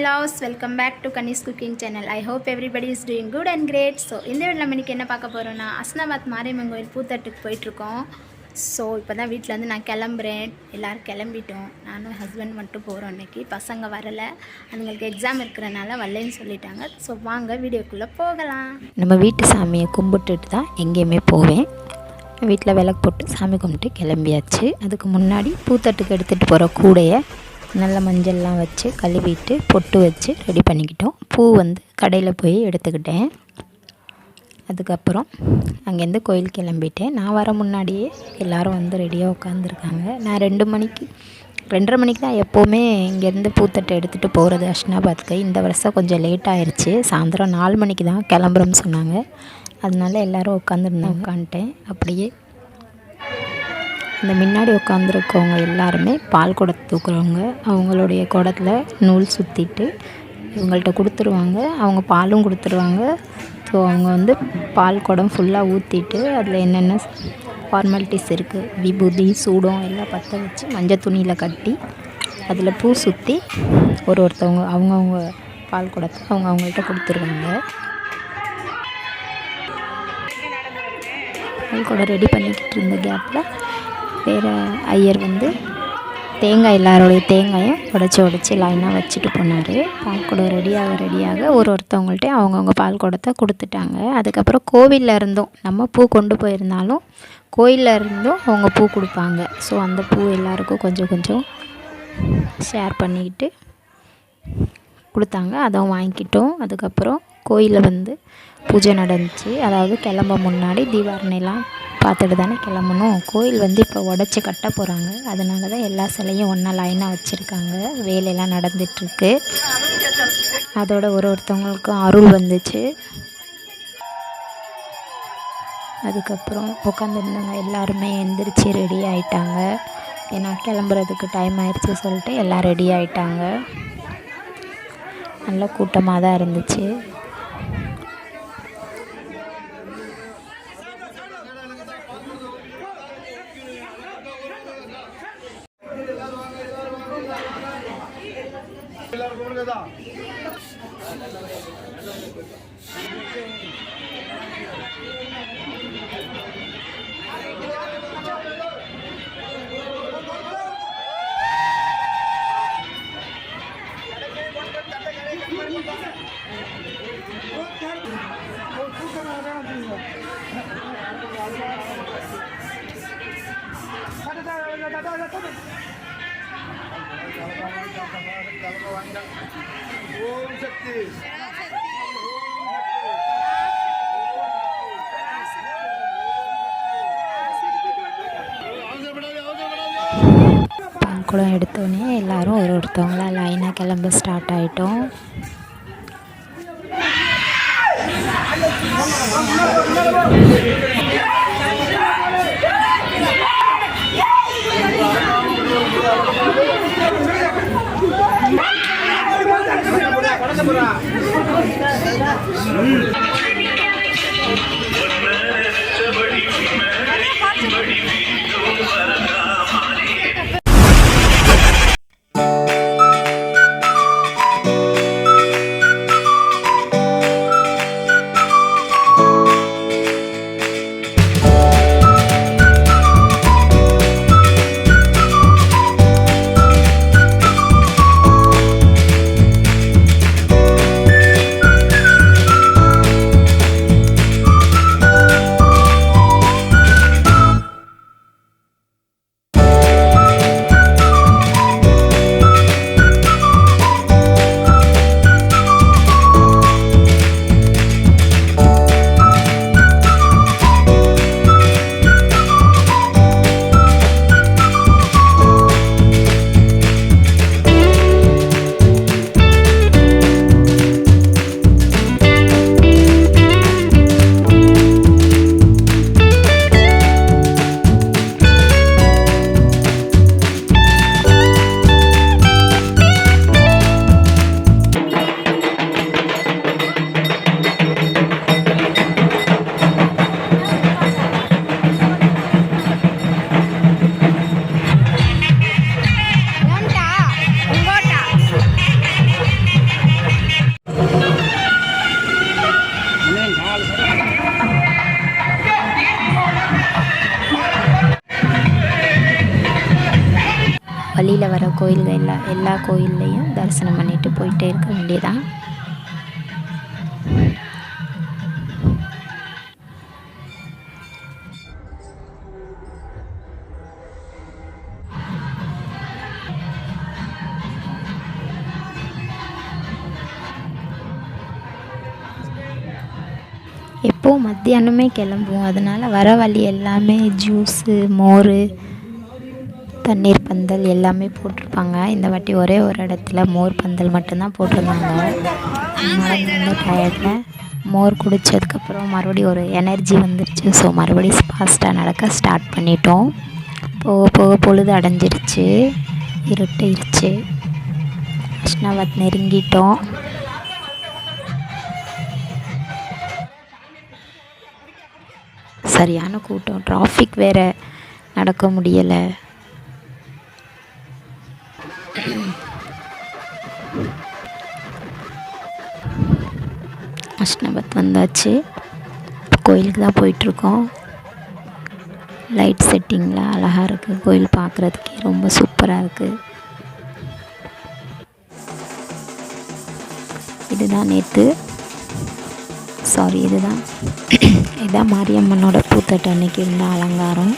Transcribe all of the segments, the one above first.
loves, welcome back to Kanni's cooking channel. I hope everybody is doing good and great. So இந்த வீடியோல நம்ம இன்னைக்கு என்ன பார்க்க போறோம்னா அஸ்னாபாத் மாரியம்மன் கோயில் பூத்தட்டுக்கு போயிட்டு இருக்கோம். ஸோ இப்போ தான் வீட்டிலேருந்து நான் கிளம்புறேன். எல்லோரும் கிளம்பிட்டோம். நானும் ஹஸ்பண்ட் மட்டும் போகிறோம். இன்றைக்கி பசங்க வரலை, அதுங்களுக்கு எக்ஸாம் இருக்கிறனால வரலன்னு சொல்லிட்டாங்க. ஸோ வாங்க வீடியோக்குள்ளே போகலாம். நம்ம வீட்டு சாமியை கும்பிட்டுட்டு தான் எங்கேயுமே போவேன். வீட்டில் விளக்கு போட்டு சாமி கும்பிட்டு கிளம்பியாச்சு. அதுக்கு முன்னாடி பூத்தட்டுக்கு எடுத்துகிட்டு போகிற கூடையை நல்ல மஞ்சள்லாம் வச்சு கழுவிட்டு பொட்டு வச்சு ரெடி பண்ணிக்கிட்டோம். பூ கடையில் போய் எடுத்துக்கிட்டேன். அதுக்கப்புறம் அங்கேருந்து கோயில் கிளம்பிட்டேன். நான் வர முன்னாடியே எல்லோரும் ரெடியாக உட்காந்துருக்காங்க. நான் 2:30 மணிக்கு தான் எப்போவுமே இங்கேருந்து பூத்தட்டை எடுத்துகிட்டு போகிறது அஸ்னாபாத்துக்கு. இந்த வருஷம் கொஞ்சம் லேட் ஆயிடுச்சு. சாயந்தரம் 4 மணிக்கு தான் கிளம்புறோம்னு சொன்னாங்க. அதனால எல்லோரும் உட்காந்துட்டேன். அப்படியே இந்த முன்னாடி உட்காந்துருக்கவங்க எல்லாருமே பால் குடத்தை தூக்குறவங்க. அவங்களுடைய குடத்தில் நூல் சுற்றிட்டு இவங்கள்ட்ட கொடுத்துருவாங்க. அவங்க பாலும் கொடுத்துருவாங்க. ஸோ அவங்க பால் குடம் ஃபுல்லாக ஊற்றிட்டு அதில் என்னென்ன ஃபார்மாலிட்டிஸ் இருக்குது, விபூதி சூடம் எல்லாம் பற்ற வச்சு மஞ்சள் துணியில் கட்டி அதில் பூ சுற்றி ஒருத்தவங்க அவங்கவுங்க பால் குடத்தை அவங்கள்ட்ட கொடுத்துருவாங்க. பால் குடம் ரெடி பண்ணிக்கிட்டு இருந்த கேப்பில் வேறு ஐயர் தேங்காய் எல்லாரோடைய தேங்காயும் உடச்சி லைனாக வச்சுட்டு போனார். பால் குடம் ரெடியாக ஒருத்தவங்கள்ட்டே அவங்கவுங்க பால் குடத்தை கொடுத்துட்டாங்க. அதுக்கப்புறம் கோவிலில் இருந்தும் நம்ம பூ கொண்டு போயிருந்தாலும் கோயிலில் இருந்தும் அவங்க பூ கொடுப்பாங்க. ஸோ அந்த பூ எல்லாருக்கும் கொஞ்சம் ஷேர் பண்ணிக்கிட்டு கொடுத்தாங்க. அதுவும் வாங்கிக்கிட்டோம். அதுக்கப்புறம் கோயிலில் பூஜை நடந்துச்சு. அதாவது கிளம்ப முன்னாடி தீபாரணைலாம் பார்த்துட்டு தானே கிளம்பணும். கோயில் இப்போ உடச்சி கட்ட போகிறாங்க. அதனால தான் எல்லா சிலையும் ஒன்றா லைனாக வச்சுருக்காங்க. வேலையெல்லாம் நடந்துகிட்ருக்கு. அதோட ஒருத்தவங்களுக்கும் அருள் வந்துச்சு. அதுக்கப்புறம் உட்காந்துருந்தவங்க எல்லாருமே எந்திரிச்சு ரெடி ஆகிட்டாங்க. ஏன்னா கிளம்புறதுக்கு டைம் ஆயிடுச்சு சொல்லிட்டு எல்லாம் ரெடி ஆகிட்டாங்க. நல்ல கூட்டமாக தான் இருந்துச்சு. ஓம் சக்தி பால்குடம் எடுத்தோடனே எல்லோரும் ஒருத்தவங்களா லைனாக கிளம்ப ஸ்டார்ட் ஆகிட்டோம். வழியில் வர கோயில்கள் எல்லா கோயில்லையும் தரிசனம் பண்ணிட்டு போயிட்டே இருக்க வேண்டியதான். எப்போது மத்தியானமே கிளம்புவோம், அதனால் வர வழி எல்லாமே ஜூஸு, மோர், தண்ணீர் பந்தல் எல்லாமே போட்டிருப்பாங்க. இந்த வாட்டி ஒரே ஒரு இடத்துல மோர் பந்தல் மட்டும்தான் போட்டிருந்தாங்க. நடந்த டயர்டில் மோர் குடித்ததுக்கப்புறம் மறுபடியும் ஒரு எனர்ஜி வந்துருச்சு. ஸோ மறுபடியும் ஃபாஸ்ட்டாக நடக்க ஸ்டார்ட் பண்ணிட்டோம். போக போக பொழுது அடைஞ்சிருச்சு, இருட்டிருச்சு. அஸ்னாபாத் நெருங்கிட்டோம். சரியான கூட்டம், டிராஃபிக் வேறு, நடக்க முடியலை. அஸ்னாபாத் வந்தாச்சு. கோயிலுக்கு தான் போயிட்டுருக்கோம். லைட் செட்டிங்லாம் அழகாக இருக்குது. கோயில் பார்க்குறதுக்கே ரொம்ப சூப்பராக இருக்குது. இதுதான் இதுதான் மாரியம்மனோட பூத்தட்டு அன்னைக்கு இருந்த அலங்காரம்.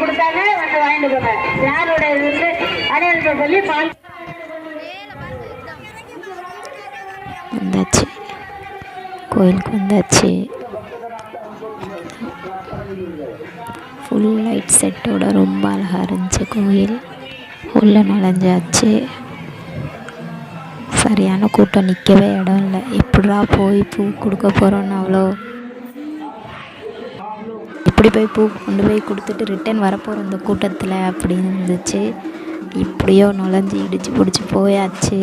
கொடுத்தாங்க வந்து வாங்கிட்டு போனேன். யாரோட இருந்து அடையாளத்தை சொல்லி வந்தாச்சு, கோயிலுக்கு வந்தாச்சு. ஃபுல் லைட் செட்டோட ரொம்ப அழகாக இருந்துச்சு கோயில். உள்ளே நுழைஞ்சாச்சு. சரியான கூட்டம், நிற்கவே இடம் இல்லை. எப்படா போய் பூ கொடுக்க போகிறோன்னு அவ்வளோ, இப்படி போய் பூ கொண்டு போய் கொடுத்துட்டு ரிட்டன் வரப்போகிற இந்த கூட்டத்தில் அப்படின்னு இருந்துச்சு. இப்படியோ நுழைஞ்சி இடிச்சு பிடிச்சி போயாச்சு.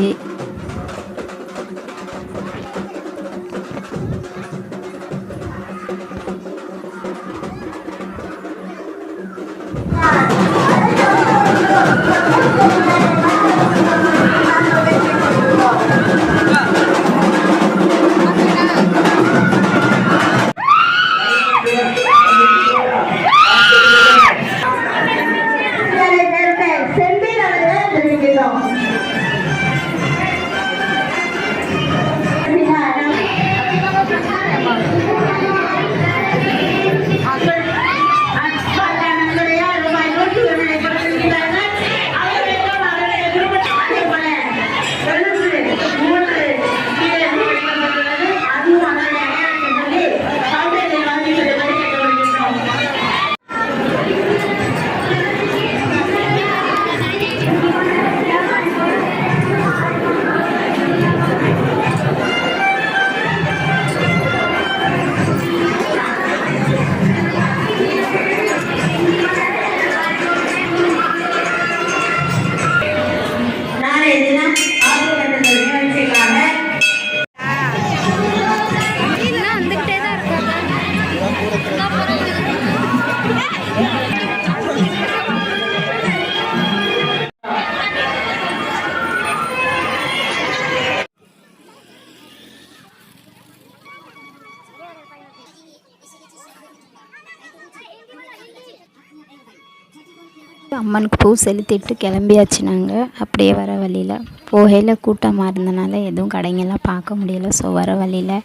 அம்மனுக்கு பூ செலுத்திட்டு கிளம்பியாச்சு. நாங்கள் அப்படியே வர வழியில் போகையில் கூட்டமாக இருந்தனால எதுவும் கடைங்கெல்லாம் பார்க்க முடியலை. ஸோ வர வழியில்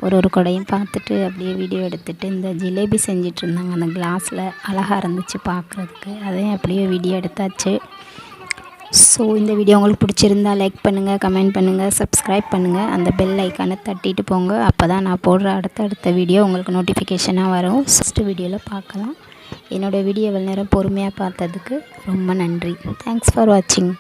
ஒரு கடையும் பார்த்துட்டு அப்படியே வீடியோ எடுத்துகிட்டு இந்த ஜிலேபி செஞ்சிட்டு இருந்தாங்க அந்த கிளாஸில், அழகாக இருந்துச்சு பார்க்குறதுக்கு. அதையும் அப்படியே வீடியோ எடுத்தாச்சு. ஸோ இந்த வீடியோ உங்களுக்கு பிடிச்சிருந்தா லைக் பண்ணுங்கள், கமெண்ட் பண்ணுங்கள், சப்ஸ்கிரைப் பண்ணுங்கள், அந்த பெல் ஐக்கானை தட்டிட்டு போங்க. அப்போ தான் நான் போடுற அடுத்த வீடியோ உங்களுக்கு நோட்டிஃபிகேஷனாக வரும். ஃபஸ்ட்டு வீடியோவில் பார்க்கலாம். என்னோடய வீடியோ இவ்வளோ நேரம் பொறுமையாக பார்த்ததுக்கு ரொம்ப நன்றி. தேங்க்ஸ் ஃபார் வாட்சிங்.